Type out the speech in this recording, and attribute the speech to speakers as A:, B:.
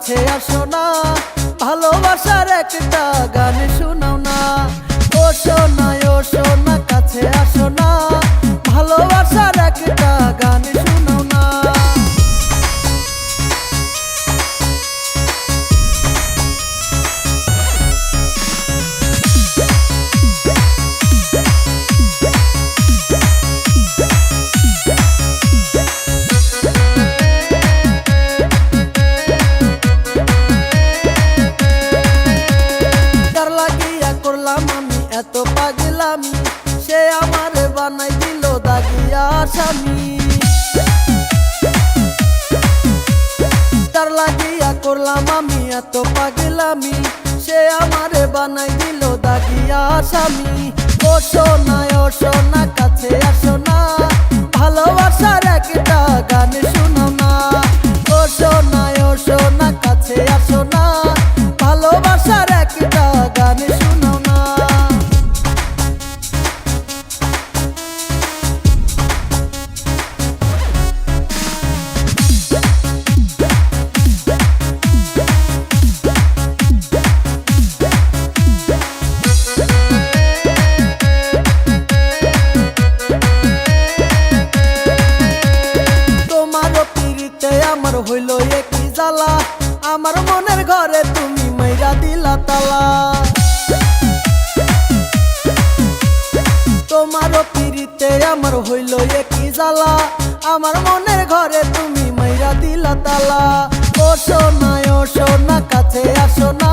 A: কাছে আসো না, ভালোবাসার একটা গান শোনাও না। ও সোনা কাছে আসো না, ভালোবাসার একটা গান শোনাও না। এত পাগলামি সে আমারে বানাই দিল দাগিয়া স্বামী। তার লাগিয়া করলাম আমি এত পাগলামি, সে আমারে বানাই দিল দাগিয়া স্বামী। ও সোনা কাছে আসো না, ভালোবাসার একটা গান শোনাও না। ও সোনা কাছে আসো না, ভালোবাসার একটা গান শোনাও না। আমার হইল একই জ্বালা, আমার মনের ঘরে তুমি মাইরা দিলা তালা। তোমার পিরিতে আমার হইল একই জ্বালা, আমার মনের ঘরে তুমি মাইরা দিলা তালা। ও সোনা কাছে আসো না,